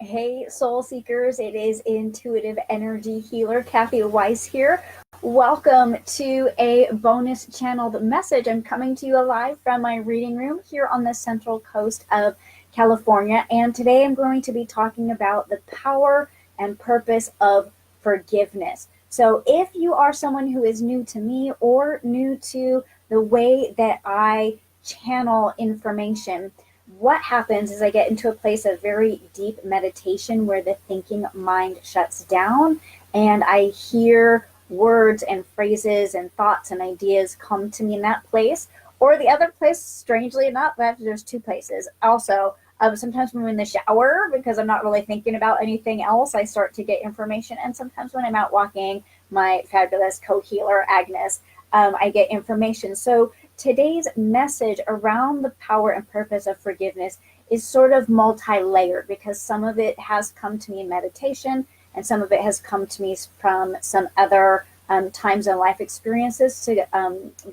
Hey, soul seekers, it is intuitive energy healer Kathy Weiss here. Welcome to a bonus channeled message. I'm coming to you live from my reading room here on the central coast of California. And today I'm going to be talking about the power and purpose of forgiveness. So if you are someone who is new to me or new to the way that I channel information, what happens is I get into a place of very deep meditation where the thinking mind shuts down and I hear words and phrases and thoughts and ideas come to me in that place. Or the other place, strangely enough, there's two places. Also, sometimes when I'm in the shower, because I'm not really thinking about anything else, I start to get information. And sometimes when I'm out walking, my fabulous co-healer, Agnes, I get information. So today's message around the power and purpose of forgiveness is sort of multi-layered because some of it has come to me in meditation and some of it has come to me from some other times in life experiences to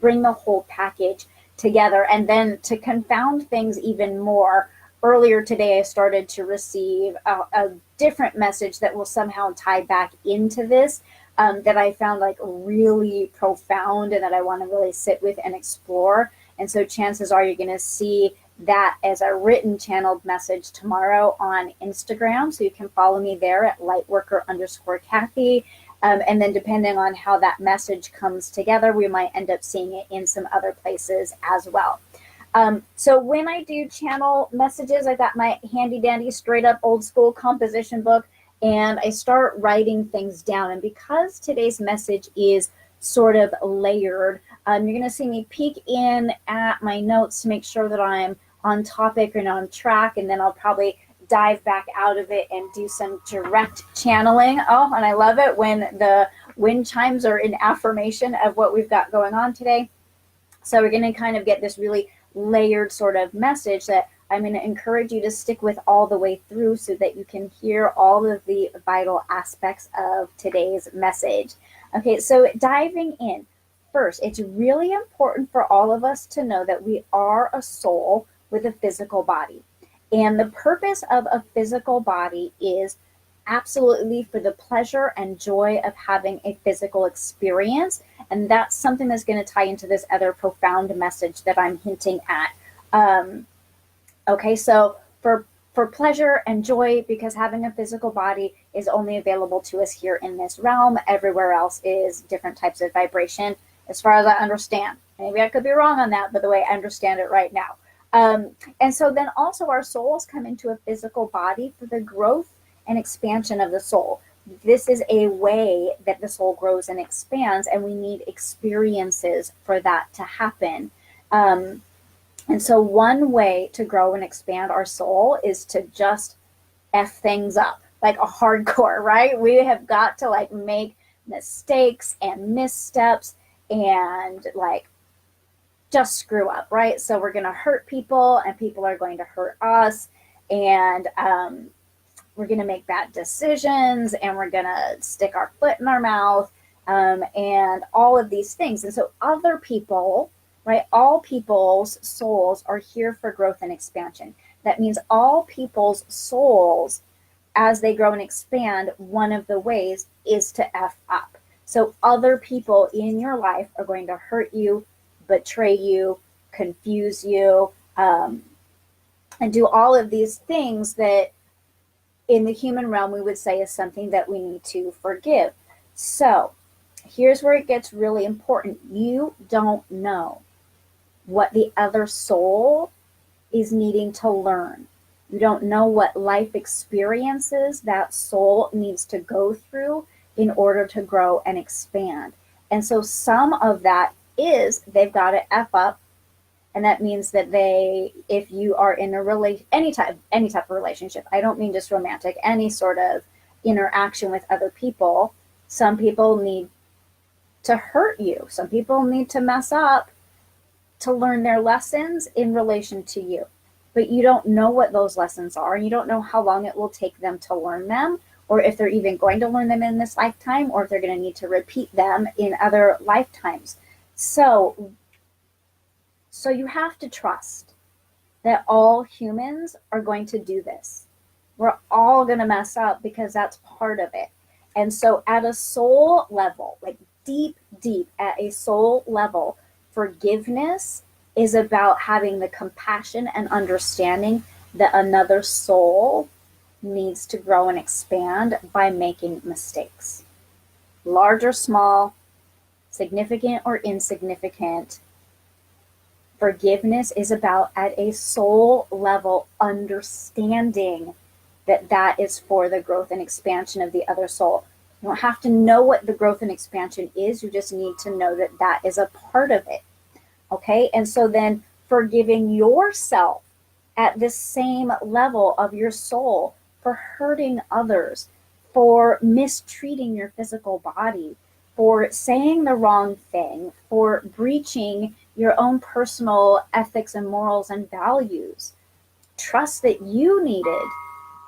bring the whole package together. And then to confound things even more, earlier today I started to receive a different message that will somehow tie back into this, that I found like really profound and that I want to really sit with and explore. And so chances are you're going to see that as a written channeled message tomorrow on Instagram. So you can follow me there at lightworker_Kathy. And then depending on how that message comes together, we might end up seeing it in some other places as well. So when I do channel messages, I got my handy dandy straight up old school composition book and I start writing things down. And because today's message is sort of layered, you're going to see me peek in at my notes to make sure that I'm on topic and on track. And then I'll probably dive back out of it and do some direct channeling. Oh, and I love it when the wind chimes are in affirmation of what we've got going on today. So we're going to kind of get this really layered sort of message that I'm going to encourage you to stick with all the way through so that you can hear all of the vital aspects of today's message. Okay, so diving in. First, it's really important for all of us to know that we are a soul with a physical body. And the purpose of a physical body is absolutely for the pleasure and joy of having a physical experience. And that's something that's going to tie into this other profound message that I'm hinting at. Okay, so for pleasure and joy, because having a physical body is only available to us here in this realm. Everywhere else is different types of vibration, as far as I understand. Maybe I could be wrong on that, but the way I understand it right now. And so then also our souls come into a physical body for the growth and expansion of the soul. This is a way that the soul grows and expands, and we need experiences for that to happen. And so one way to grow and expand our soul is to just F things up, like a hardcore, right? We have got to like make mistakes and missteps and like just screw up, right? So we're going to hurt people and people are going to hurt us. And we're going to make bad decisions and we're going to stick our foot in our mouth, and all of these things. And so other people, right? All people's souls are here for growth and expansion. That means all people's souls, as they grow and expand, one of the ways is to F up. So other people in your life are going to hurt you, betray you, confuse you, and do all of these things that in the human realm we would say is something that we need to forgive. So here's where it gets really important. You don't know what the other soul is needing to learn. You don't know what life experiences that soul needs to go through in order to grow and expand. And so some of that is they've got to F up. And that means that if you are in a any type of relationship, I don't mean just romantic, any sort of interaction with other people, some people need to hurt you. Some people need to mess up to learn their lessons in relation to you. But you don't know what those lessons are. And you don't know how long it will take them to learn them, or if they're even going to learn them in this lifetime, or if they're going to need to repeat them in other lifetimes. So you have to trust that all humans are going to do this. We're all going to mess up because that's part of it. And so at a soul level, like deep at a soul level, forgiveness is about having the compassion and understanding that another soul needs to grow and expand by making mistakes, large or small, significant or insignificant. Forgiveness is about, at a soul level, understanding that that is for the growth and expansion of the other soul. You don't have to know what the growth and expansion is. You just need to know that that is a part of it. Okay. And so then forgiving yourself at the same level of your soul for hurting others, for mistreating your physical body, for saying the wrong thing, for breaching your own personal ethics and morals and values. Trust that you needed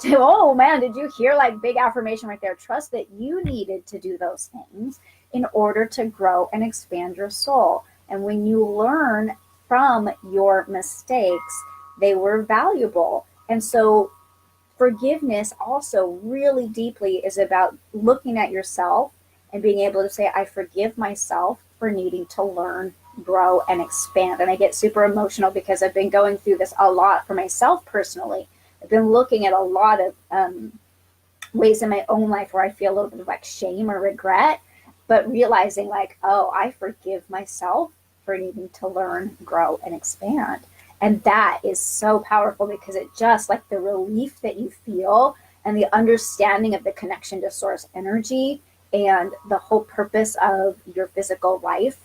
to, oh man, did you hear like big affirmation right there? Trust that you needed to do those things in order to grow and expand your soul. And when you learn from your mistakes, they were valuable. And so forgiveness also really deeply is about looking at yourself and being able to say, I forgive myself for needing to learn, grow, and expand. And I get super emotional because I've been going through this a lot for myself personally. I've been looking at a lot of ways in my own life where I feel a little bit of like shame or regret, but realizing like, oh, I forgive myself for needing to learn, grow, and expand. And that is so powerful because it just, like, the relief that you feel and the understanding of the connection to source energy and the whole purpose of your physical life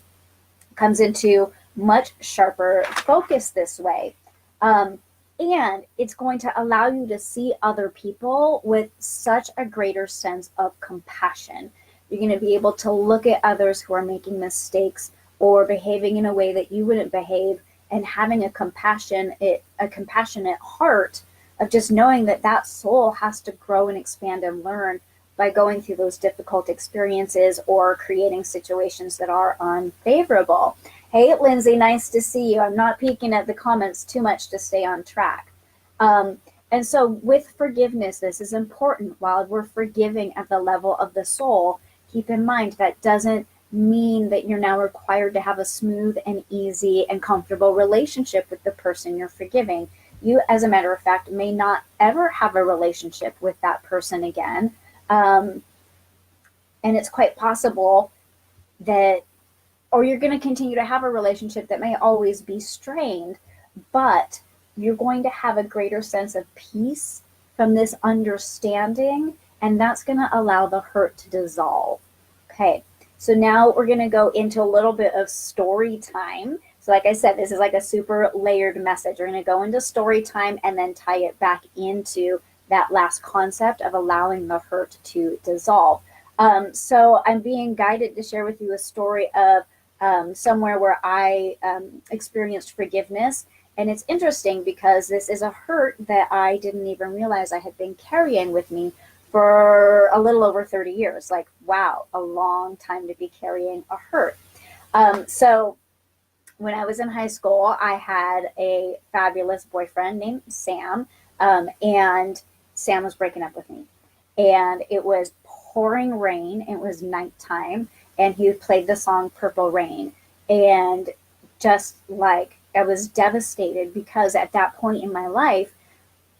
comes into much sharper focus this way. And it's going to allow you to see other people with such a greater sense of compassion. You're going to be able to look at others who are making mistakes or behaving in a way that you wouldn't behave, and having a compassionate heart of just knowing that that soul has to grow and expand and learn by going through those difficult experiences or creating situations that are unfavorable. Hey, Lindsay, nice to see you. I'm not peeking at the comments too much to stay on track. And so with forgiveness, this is important. While we're forgiving at the level of the soul, keep in mind that doesn't mean that you're now required to have a smooth and easy and comfortable relationship with the person you're forgiving. You, as a matter of fact, may not ever have a relationship with that person again. And it's quite possible that, or you're going to continue to have a relationship that may always be strained, but you're going to have a greater sense of peace from this understanding, and that's going to allow the hurt to dissolve. Okay. So now we're going to go into a little bit of story time. So like I said, this is like a super layered message. We're going to go into story time and then tie it back into that last concept of allowing the hurt to dissolve. So I'm being guided to share with you a story of somewhere where I experienced forgiveness. And it's interesting because this is a hurt that I didn't even realize I had been carrying with me for a little over 30 years. Like, wow, a long time to be carrying a hurt. So when I was in high school, I had a fabulous boyfriend named Sam, and Sam was breaking up with me. And it was pouring rain. It was nighttime, and he played the song Purple Rain. And just like, I was devastated because at that point in my life,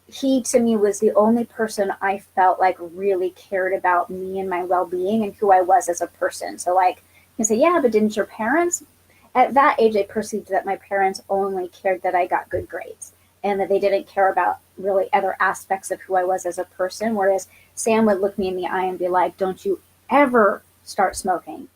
he to me was the only person I felt like really cared about me and my well-being and who I was as a person. So like, you say, yeah, but didn't your parents? At that age, I perceived that my parents only cared that I got good grades and that they didn't care about really other aspects of who I was as a person. Whereas Sam would look me in the eye and be like, don't you ever start smoking.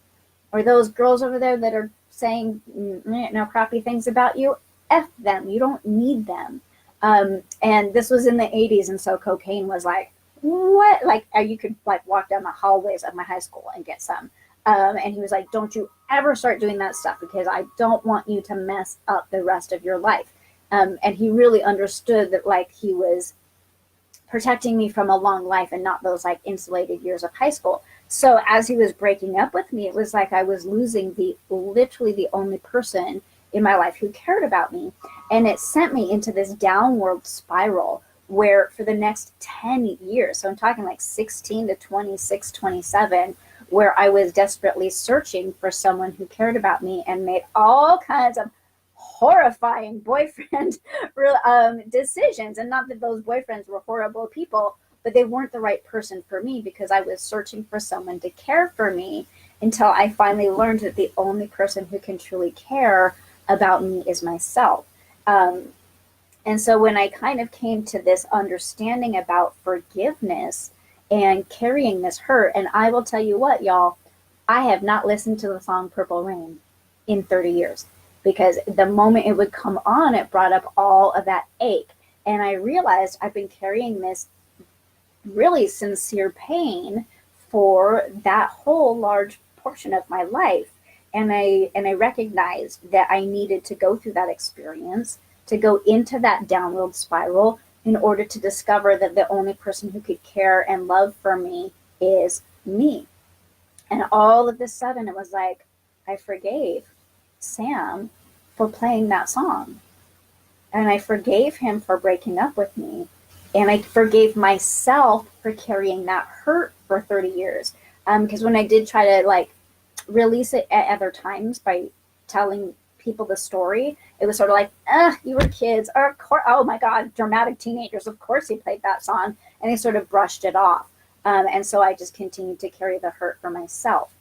Or those girls over there that are saying no crappy things about you, F them. You don't need them. And this was in the 80s. And so cocaine was like, what? Like you could like walk down the hallways of my high school and get some. And he was like, don't you ever start doing that stuff because I don't want you to mess up the rest of your life. And he really understood that like he was protecting me from a long life and not those like insulated years of high school. So as he was breaking up with me, it was like I was losing literally the only person in my life who cared about me. And it sent me into this downward spiral where for the next 10 years, so I'm talking like 16 to 26, 27, where I was desperately searching for someone who cared about me and made all kinds of horrifying boyfriend decisions. And not that those boyfriends were horrible people, but they weren't the right person for me because I was searching for someone to care for me until I finally learned that the only person who can truly care about me is myself. Um, and so when I kind of came to this understanding about forgiveness and carrying this hurt, and I will tell you what, y'all, I have not listened to the song Purple Rain in 30 years because the moment it would come on, it brought up all of that ache. And I realized I've been carrying this really sincere pain for that whole large portion of my life. And I recognized that I needed to go through that experience, to go into that downward spiral in order to discover that the only person who could care and love for me is me. And all of a sudden it was like I forgave Sam for playing that song. And I forgave him for breaking up with me. And I forgave myself for carrying that hurt for 30 years. Because when I did try to like release it at other times by telling people the story, it was sort of like, you were kids, or oh my God, dramatic teenagers, of course he played that song. And they sort of brushed it off. And so I just continued to carry the hurt for myself.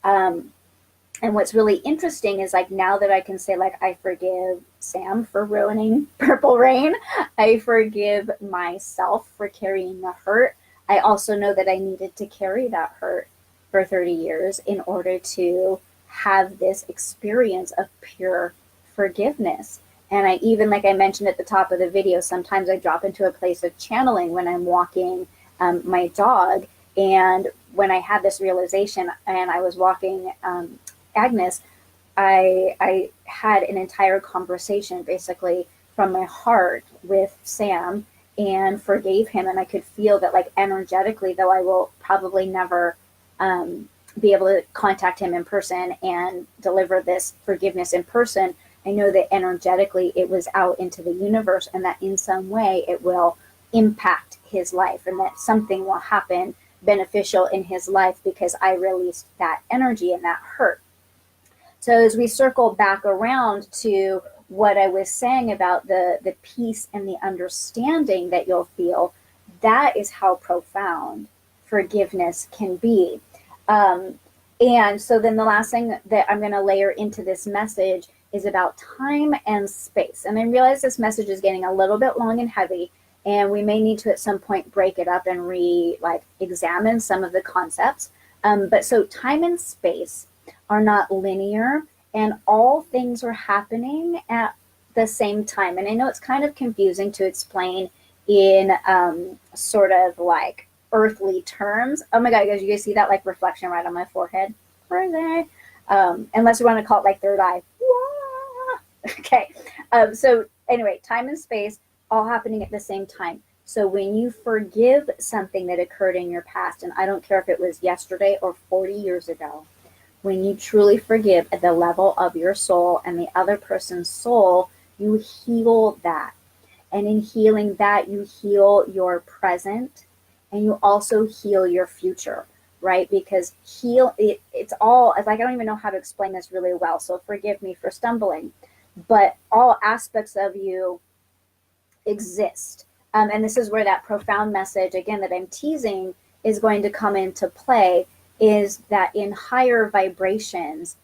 And what's really interesting is like now that I can say like I forgive Sam for ruining Purple Rain, I forgive myself for carrying the hurt. I also know that I needed to carry that hurt for 30 years in order to have this experience of pure forgiveness. And I even, like I mentioned at the top of the video, sometimes I drop into a place of channeling when I'm walking my dog. And when I had this realization and I was walking Agnes, I had an entire conversation basically from my heart with Sam and forgave him. And I could feel that like energetically, though I will probably never be able to contact him in person and deliver this forgiveness in person, I know that energetically it was out into the universe and that in some way it will impact his life and that something will happen beneficial in his life because I released that energy and that hurt. So as we circle back around to what I was saying about the peace and the understanding that you'll feel, that is how profound forgiveness can be. And so then the last thing that I'm going to layer into this message is about time and space. And I realize this message is getting a little bit long and heavy, and we may need to at some point break it up and examine some of the concepts. But so time and space are not linear, and all things are happening at the same time. And I know it's kind of confusing to explain in sort of like earthly terms. Oh my God, guys, you guys see that like reflection right on my forehead? Crazy. Unless you want to call it like third eye. Okay. So anyway, time and space all happening at the same time. So when you forgive something that occurred in your past, and I don't care if it was yesterday or 40 years ago, when you truly forgive at the level of your soul and the other person's soul, you heal that. And in healing that, you heal your present and you also heal your future, right? Because it's all, like, I don't even know how to explain this really well, so forgive me for stumbling, but all aspects of you exist. And this is where that profound message, again, that I'm teasing is going to come into play, is that in higher vibrations,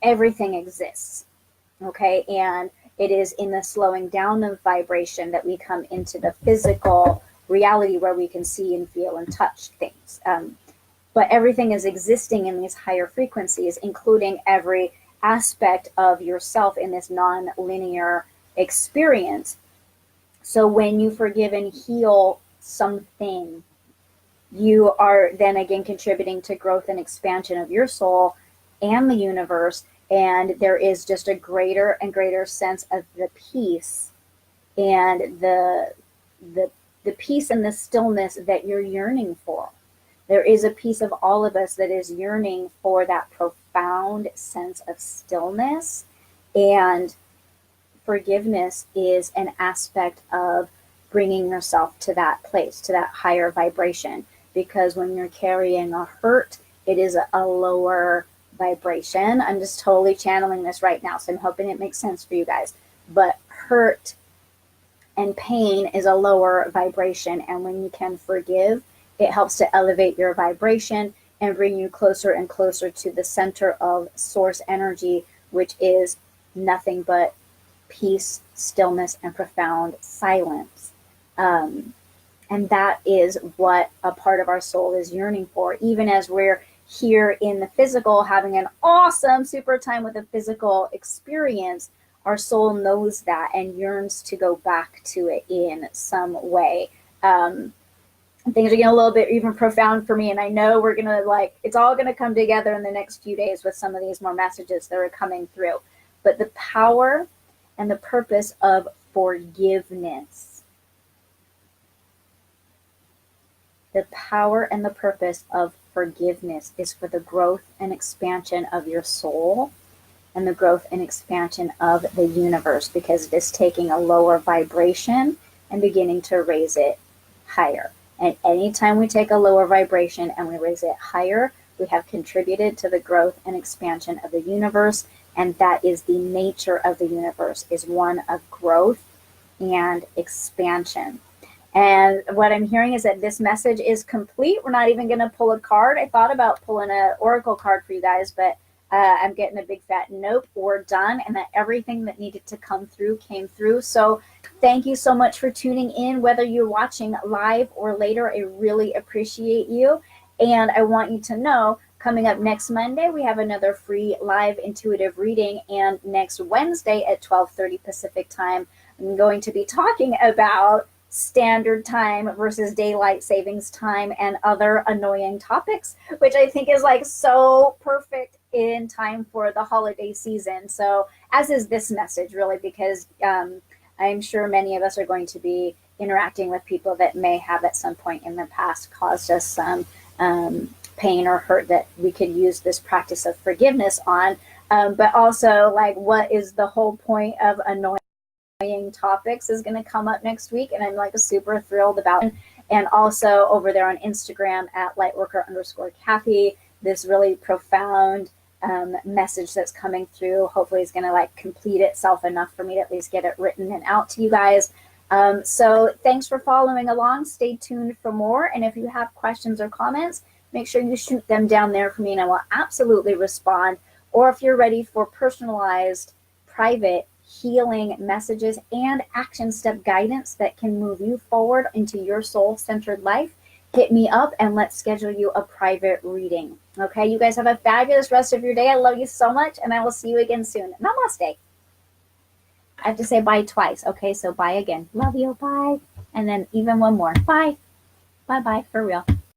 everything exists, okay? And it is in the slowing down of vibration that we come into the physical reality where we can see and feel and touch things. But everything is existing in these higher frequencies, including every aspect of yourself in this non-linear experience. So when you forgive and heal something, you are then again contributing to growth and expansion of your soul and the universe. And there is just a greater and greater sense of the peace and the peace and the stillness that you're yearning for. There is a piece of all of us that is yearning for that profound sense of stillness, and forgiveness is an aspect of bringing yourself to that place, to that higher vibration. Because when you're carrying a hurt, it is a lower vibration. I'm just totally channeling this right now, so I'm hoping it makes sense for you guys. But hurt and pain is a lower vibration, and when you can forgive, it helps to elevate your vibration and bring you closer and closer to the center of source energy, which is nothing but peace, stillness, and profound silence. And that is what a part of our soul is yearning for. Even as we're here in the physical, having an awesome super time with a physical experience, our soul knows that and yearns to go back to it in some way. Things are getting a little bit even profound for me, and I know we're gonna it's all gonna come together in the next few days with some of these more messages that are coming through. But the power and the purpose of forgiveness. The power and the purpose of forgiveness is for the growth and expansion of your soul and the growth and expansion of the universe, because it is taking a lower vibration and beginning to raise it higher. And anytime we take a lower vibration and we raise it higher, we have contributed to the growth and expansion of the universe. And that is the nature of the universe, is one of growth and expansion. And what I'm hearing is that this message is complete. We're not even going to pull a card. I thought about pulling an oracle card for you guys, but I'm getting a big fat nope, we're done, and that everything that needed to come through came through. So thank you so much for tuning in, whether you're watching live or later. I really appreciate you. And I want you to know, coming up next Monday, we have another free live intuitive reading. And next Wednesday at 12:30 Pacific time, I'm going to be talking about standard time versus daylight savings time and other annoying topics, which I think is so perfect in time for the holiday season. So as is this message, really, because I'm sure many of us are going to be interacting with people that may have at some point in the past caused us some pain or hurt that we could use this practice of forgiveness on. But also, what is the whole point of annoying topics is going to come up next week, and I'm super thrilled about it. And also over there on Instagram at lightworker_Kathy, this really profound message that's coming through hopefully is going to complete itself enough for me to at least get it written and out to you guys. So thanks for following along. Stay tuned for more, and if you have questions or comments, make sure you shoot them down there for me and I will absolutely respond. Or if you're ready for personalized, private healing messages and action step guidance that can move you forward into your soul-centered life, hit me up and let's schedule you a private reading. Okay, you guys have a fabulous rest of your day. I love you so much, and I will see you again soon. Namaste. I have to say bye twice. Okay, so bye again. Love you. Bye. And then even one more. Bye. Bye-bye for real.